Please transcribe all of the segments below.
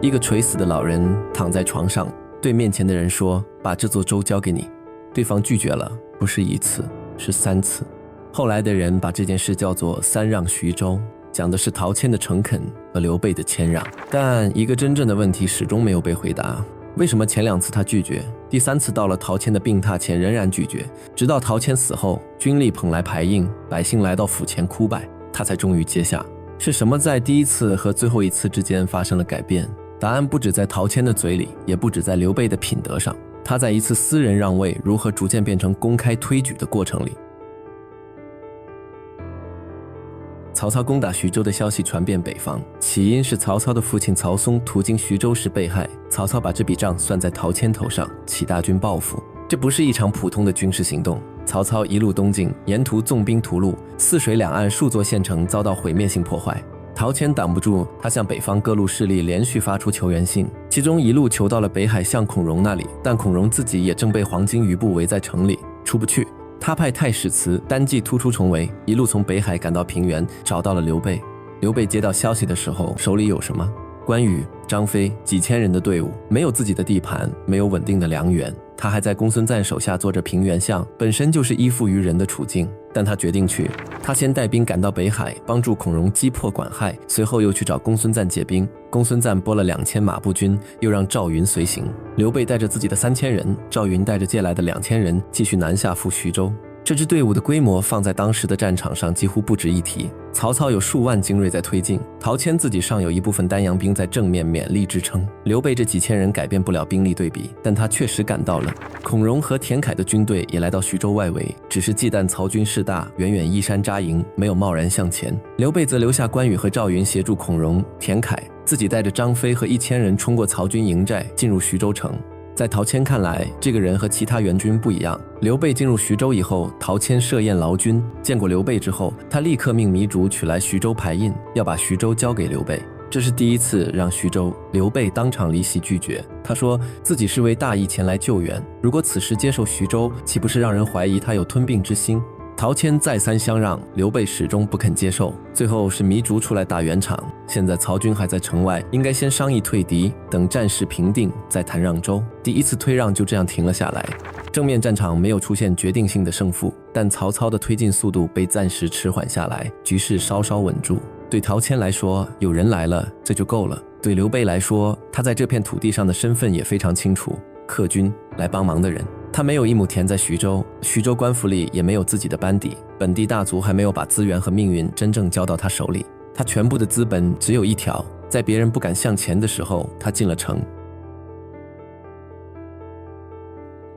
一个垂死的老人躺在床上，对面前的人说：“把这座州交给你。”对方拒绝了，不是1次，是3次。后来的人把这件事叫做3让徐州，讲的是陶谦的诚恳和刘备的谦让。但一个真正的问题始终没有被回答，为什么前2次他拒绝，第3次到了陶谦的病榻前仍然拒绝，直到陶谦死后，军力捧来牌印，百姓来到府前哭拜，他才终于接下。是什么在第1次和最后1次之间发生了改变？答案不止在陶谦的嘴里，也不止在刘备的品德上，他在一次私人让位如何逐渐变成公开推举的过程里。曹操攻打徐州的消息传遍北方，起因是曹操的父亲曹嵩途经徐州时被害，曹操把这笔账算在陶谦头上，起大军报复。这不是一场普通的军事行动，曹操一路东进，沿途纵兵屠戮，泗水两岸数座县城遭到毁灭性破坏。陶谦挡不住，他向北方各路势力连续发出求援信，其中一路求到了北海相孔融那里，但孔融自己也正被黄巾余部围在城里，出不去。他派太史慈单骑突出重围，一路从北海赶到平原，找到了刘备。刘备接到消息的时候，手里有什么？关羽、张飞几千人的队伍，没有自己的地盘，没有稳定的粮源，他还在公孙瓒手下做着平原相，本身就是依附于人的处境。但他决定去，他先带兵赶到北海，帮助孔融击破管亥，随后又去找公孙瓒借兵。公孙瓒拨了2000马步军，又让赵云随行。刘备带着自己的3000人，赵云带着借来的2000人，继续南下赴徐州。这支队伍的规模放在当时的战场上几乎不值一提。曹操有数万精锐在推进，陶谦自己尚有一部分丹阳兵在正面勉力支撑。刘备这几千人改变不了兵力对比，但他确实赶到了。孔融和田凯的军队也来到徐州外围，只是忌惮曹军势大，远远依山扎营，没有贸然向前。刘备则留下关羽和赵云协助孔融、田凯，自己带着张飞和1000人冲过曹军营寨，进入徐州城。在陶谦看来，这个人和其他援军不一样。刘备进入徐州以后，陶谦设宴劳军，见过刘备之后，他立刻命糜竺取来徐州牌印，要把徐州交给刘备。这是第1次让徐州，刘备当场离席拒绝。他说自己是为大义前来救援，如果此时接受徐州，岂不是让人怀疑他有吞并之心？陶谦再三相让，刘备始终不肯接受，最后是糜竺出来打圆场。现在曹军还在城外，应该先商议退敌，等战事平定再谈让州。第1次推让就这样停了下来。正面战场没有出现决定性的胜负，但曹操的推进速度被暂时迟缓下来，局势稍稍稳住。对陶谦来说，有人来了，这就够了。对刘备来说，他在这片土地上的身份也非常清楚，客军来帮忙的人。他没有一亩田在徐州，徐州官府里也没有自己的班底，本地大族还没有把资源和命运真正交到他手里。他全部的资本只有一条，在别人不敢向前的时候，他进了城。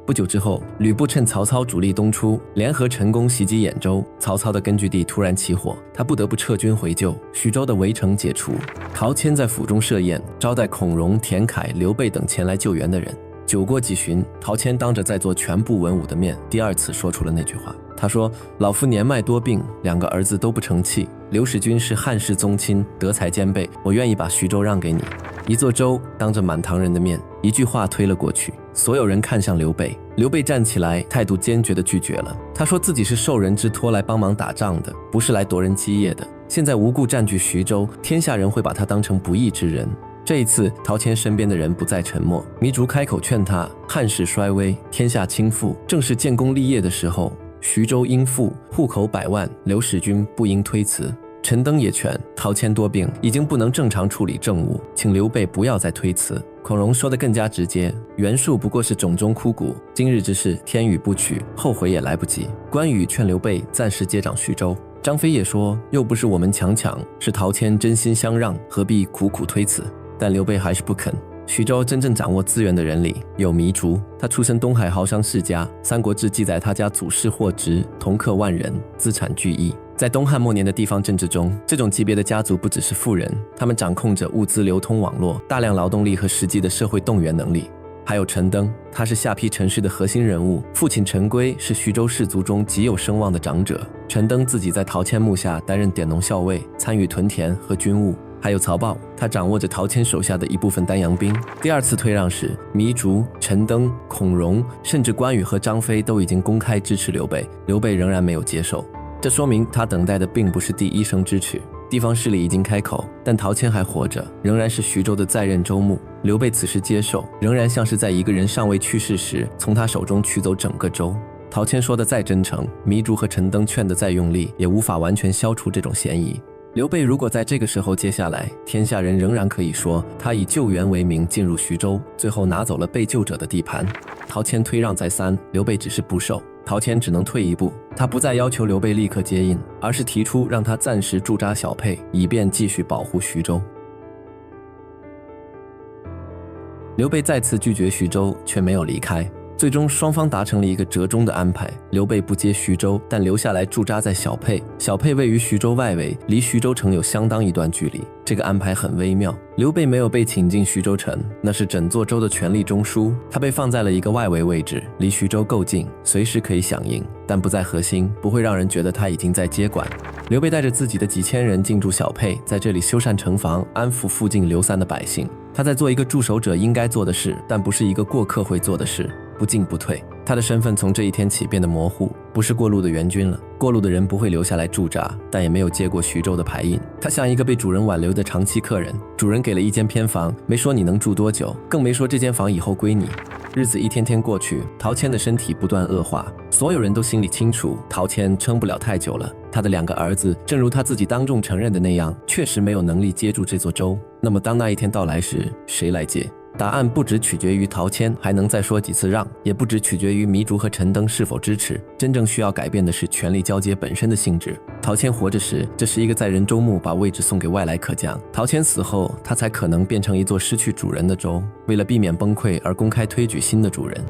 不久之后，吕布趁曹操主力东出，联合陈宫袭击兖州，曹操的根据地突然起火，他不得不撤军回救，徐州的围城解除。陶谦在府中设宴，招待孔融、田凯、刘备等前来救援的人。酒过几巡，陶谦当着在座全部文武的面，第2次说出了那句话。他说：“老夫年迈多病，2个儿子都不成器。刘使君是汉室宗亲，德才兼备，我愿意把徐州让给你。”一座州，当着满堂人的面，一句话推了过去。所有人看向刘备，刘备站起来，态度坚决地拒绝了。他说自己是受人之托来帮忙打仗的，不是来夺人基业的。现在无故占据徐州，天下人会把他当成不义之人。这一次，陶谦身边的人不再沉默，糜竺开口劝他：汉室衰微，天下倾覆，正是建功立业的时候，徐州应富，户口100万，刘使君不应推辞。陈登也劝陶谦多病，已经不能正常处理政务，请刘备不要再推辞。孔融说得更加直接：袁术不过是冢中枯骨，今日之事天与不取，后悔也来不及。关羽劝刘备暂时接掌徐州。张飞也说：又不是我们强抢，是陶谦真心相让，何必苦苦推辞？但刘备还是不肯。徐州真正掌握资源的人里有糜竺，他出身东海豪商世家，《三国志》记载他家祖室货值，同客万人，资产巨亿。在东汉末年的地方政治中，这种级别的家族不只是富人，他们掌控着物资流通网络、大量劳动力和实际的社会动员能力。还有陈登，他是下邳陈氏的核心人物，父亲陈规是徐州氏族中极有声望的长者。陈登自己在陶谦幕下担任典农校尉，参与屯田和军务。还有曹豹，他掌握着陶谦手下的一部分丹阳兵。第2次退让时，糜竺、陈登、孔融，甚至关羽和张飞都已经公开支持刘备，刘备仍然没有接受。这说明他等待的并不是第一声支持。地方势力已经开口，但陶谦还活着，仍然是徐州的在任州牧。刘备此时接受，仍然像是在一个人尚未去世时，从他手中取走整个州。陶谦说的再真诚，糜竺和陈登劝的再用力，也无法完全消除这种嫌疑。刘备如果在这个时候接下来，天下人仍然可以说他以救援为名进入徐州，最后拿走了被救者的地盘。陶谦推让再三，刘备只是不受，陶谦只能退一步，他不再要求刘备立刻接应，而是提出让他暂时驻扎小沛，以便继续保护徐州。刘备再次拒绝徐州，却没有离开。最终双方达成了一个折中的安排，刘备不接徐州，但留下来驻扎在小沛。小沛位于徐州外围，离徐州城有相当一段距离。这个安排很微妙，刘备没有被请进徐州城，那是整座州的权力中枢，他被放在了一个外围位置，离徐州够近，随时可以响应，但不在核心，不会让人觉得他已经在接管。刘备带着自己的几千人进驻小沛，在这里修缮城防，安抚附近流散的百姓。他在做一个驻守者应该做的事，但不是一个过客会做的事，不进不退。他的身份从这一天起变得模糊，不是过路的援军了。过路的人不会留下来驻扎，但也没有接过徐州的牌印。他像一个被主人挽留的长期客人，主人给了一间偏房，没说你能住多久，更没说这间房以后归你。日子一天天过去，陶谦的身体不断恶化，所有人都心里清楚，陶谦撑不了太久了。他的2个儿子，正如他自己当众承认的那样，确实没有能力接住这座州。那么当那一天到来时，谁来接？答案不只取决于陶谦还能再说几次让，也不只取决于糜竺和陈登是否支持。真正需要改变的是权力交接本身的性质。陶谦活着时，这是一个在任州牧把位置送给外来客将；陶谦死后，他才可能变成一座失去主人的州，为了避免崩溃而公开推举新的主人。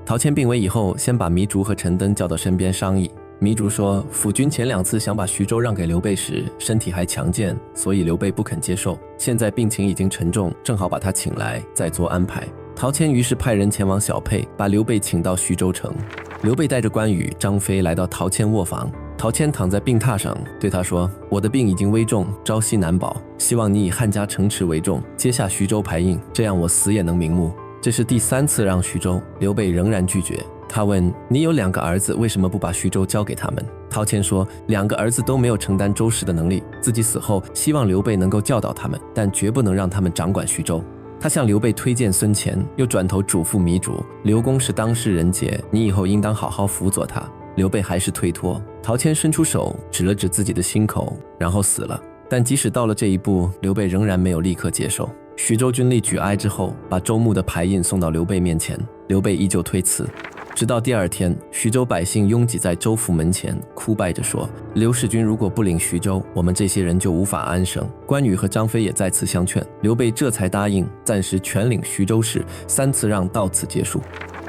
陶谦病危以后，先把糜竺和陈登叫到身边商议。糜竺说，辅军前2次想把徐州让给刘备时，身体还强健，所以刘备不肯接受。现在病情已经沉重，正好把他请来，再做安排。陶谦于是派人前往小沛，把刘备请到徐州城。刘备带着关羽、张飞来到陶谦卧房，陶谦躺在病榻上，对他说：“我的病已经危重，朝夕难保，希望你以汉家城池为重，接下徐州牌印，这样我死也能瞑目。”这是第3次让徐州，刘备仍然拒绝。他问：“你有2个儿子，为什么不把徐州交给他们？”陶谦说：“2个儿子都没有承担州事的能力，自己死后希望刘备能够教导他们，但绝不能让他们掌管徐州。”他向刘备推荐孙乾，又转头嘱咐糜竺：“刘公是当世人杰，你以后应当好好辅佐他。”刘备还是推脱。陶谦伸出手指了指自己的心口，然后死了。但即使到了这一步，刘备仍然没有立刻接受。徐州军力举哀之后，把州牧的牌印送到刘备面前，刘备依旧推辞。直到第2天，徐州百姓拥挤在州府门前，哭拜着说：“刘使君如果不领徐州，我们这些人就无法安生。”关羽和张飞也再次相劝，刘备这才答应暂时全领徐州市，3次让到此结束。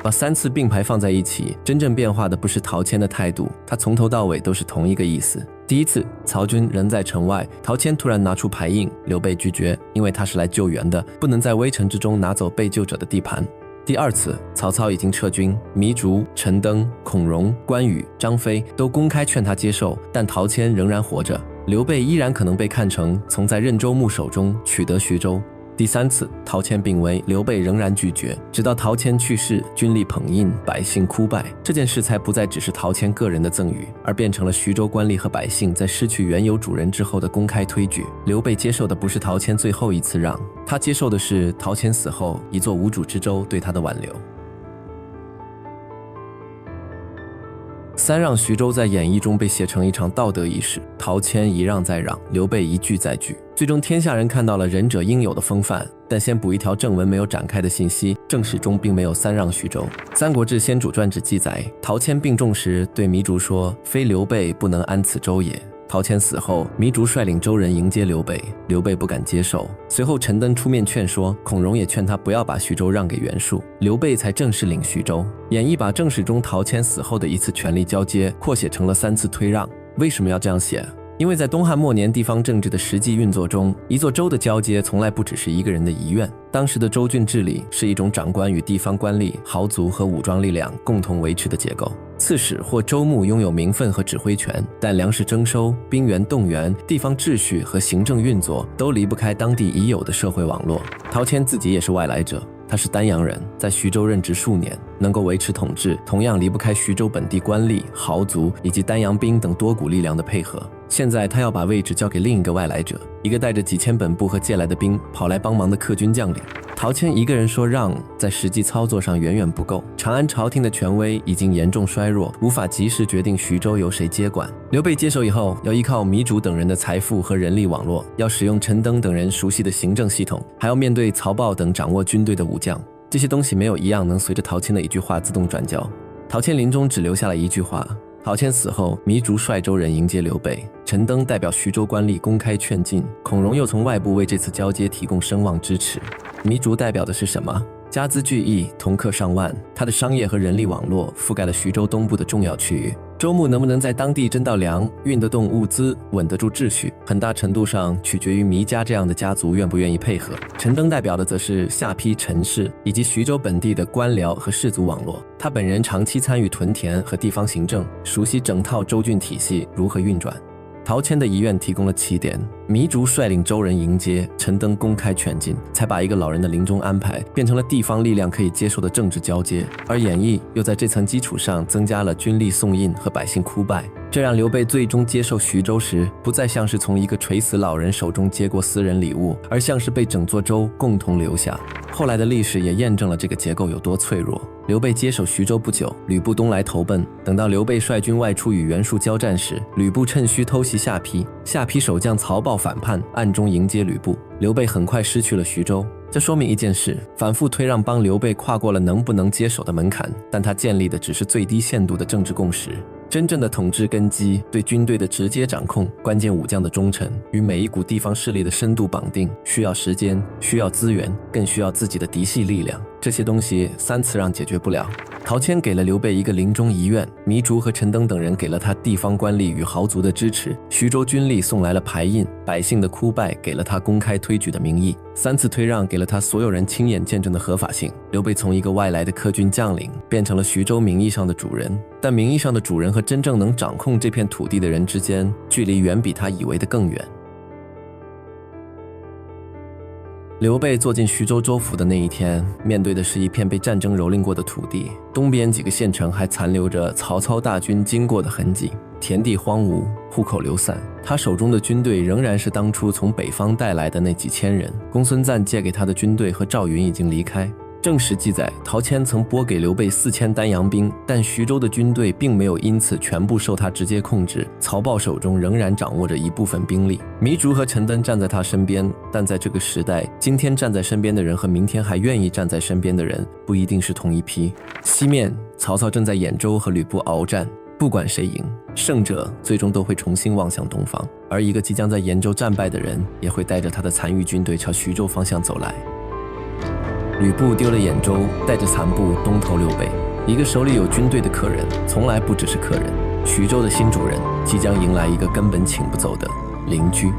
把3次并排放在一起，真正变化的不是陶谦的态度，他从头到尾都是同一个意思。第1次，曹军人在城外，陶谦突然拿出牌印，刘备拒绝，因为他是来救援的，不能在危城之中拿走被救者的地盘。第2次，曹操已经撤军，糜竺、陈登、孔融、关羽、张飞都公开劝他接受，但陶谦仍然活着，刘备依然可能被看成从在任州牧手中取得徐州。第3次，陶谦病危，刘备仍然拒绝，直到陶谦去世，军力捧印，百姓哭拜，这件事才不再只是陶谦个人的赠与，而变成了徐州官吏和百姓在失去原有主人之后的公开推举。刘备接受的不是陶谦最后1次让，他接受的是陶谦死后一座无主之州对他的挽留。3让徐州在演义中被写成一场道德仪式，陶谦一让再让，刘备一拒再拒，最终天下人看到了仁者应有的风范。但先补一条正文没有展开的信息，正史中并没有3让徐州。三国志先主传只记载，陶谦病重时对糜竺说：“非刘备不能安此州也。”陶谦死后，糜竺率领州人迎接刘备，刘备不敢接受。随后陈登出面劝说，孔融也劝他不要把徐州让给袁术，刘备才正式领徐州。演义把正史中陶谦死后的1次权力交接扩写成了3次推让。为什么要这样写？因为在东汉末年地方政治的实际运作中，一座州的交接从来不只是一个人的遗愿。当时的州郡治理是一种长官与地方官吏、豪族和武装力量共同维持的结构。刺史或州牧拥有名分和指挥权，但粮食征收、兵员动员、地方秩序和行政运作都离不开当地已有的社会网络。陶谦自己也是外来者，他是丹阳人，在徐州任职数年，能够维持统治，同样离不开徐州本地官吏、豪族以及丹阳兵等多股力量的配合。现在他要把位置交给另一个外来者，一个带着几千本部和借来的兵跑来帮忙的客军将领。陶谦一个人说让，在实际操作上远远不够。长安朝廷的权威已经严重衰弱，无法及时决定徐州由谁接管。刘备接手以后，要依靠糜竺等人的财富和人力网络，要使用陈登等人熟悉的行政系统，还要面对曹豹等掌握军队的武将。这些东西没有一样能随着陶谦的一句话自动转交。陶谦临终只留下了一句话。陶谦死后，糜竺率州人迎接刘备，陈登代表徐州官吏公开劝进，孔融又从外部为这次交接提供声望支持。糜竺代表的是什么？家资巨亿，同客上万，他的商业和人力网络覆盖了徐州东部的重要区域。州牧能不能在当地征到粮，运得动物资，稳得住秩序，很大程度上取决于糜家这样的家族愿不愿意配合。陈登代表的则是下邳陈氏以及徐州本地的官僚和士族网络，他本人长期参与屯田和地方行政，熟悉整套州郡体系如何运转。陶谦的遗愿提供了起点，糜竺率领州人迎接，陈登公开劝进，才把一个老人的临终安排变成了地方力量可以接受的政治交接，而演义又在这层基础上增加了军力送印和百姓哭拜，这让刘备最终接受徐州时，不再像是从一个垂死老人手中接过私人礼物，而像是被整座州共同留下。后来的历史也验证了这个结构有多脆弱。刘备接手徐州不久，吕布东来投奔，等到刘备率军外出与袁术交战时，吕布趁虚偷袭下邳，下邳守将曹豹反叛，暗中迎接吕布，刘备很快失去了徐州。这说明一件事，反复推让帮刘备跨过了能不能接手的门槛，但他建立的只是最低限度的政治共识。真正的统治根基，对军队的直接掌控，关键武将的忠诚，与每一股地方势力的深度绑定，需要时间，需要资源，更需要自己的嫡系力量。这些东西3次让解决不了。陶谦给了刘备一个临终遗愿，糜竺和陈登等人给了他地方官吏与豪族的支持，徐州军力送来了牌印，百姓的哭拜给了他公开推举的名义，3次推让给了他所有人亲眼见证的合法性。刘备从一个外来的客军将领变成了徐州名义上的主人，但名义上的主人和真正能掌控这片土地的人之间，距离远比他以为的更远。刘备坐进徐州州府的那一天，面对的是一片被战争蹂躏过的土地，东边几个县城还残留着曹操大军经过的痕迹，田地荒芜，户口流散。他手中的军队仍然是当初从北方带来的那几千人，公孙瓒借给他的军队和赵云已经离开。正史记载，陶谦曾拨给刘备4000丹阳兵，但徐州的军队并没有因此全部受他直接控制，曹豹手中仍然掌握着一部分兵力。糜竺和陈登站在他身边，但在这个时代，今天站在身边的人和明天还愿意站在身边的人不一定是同一批。西面，曹操正在兖州和吕布鏖战，不管谁赢，胜者最终都会重新望向东方，而一个即将在兖州战败的人也会带着他的残余军队朝徐州方向走来。吕布丢了兖州，带着残部东投刘备。一个手里有军队的客人，从来不只是客人。徐州的新主人即将迎来一个根本请不走的邻居。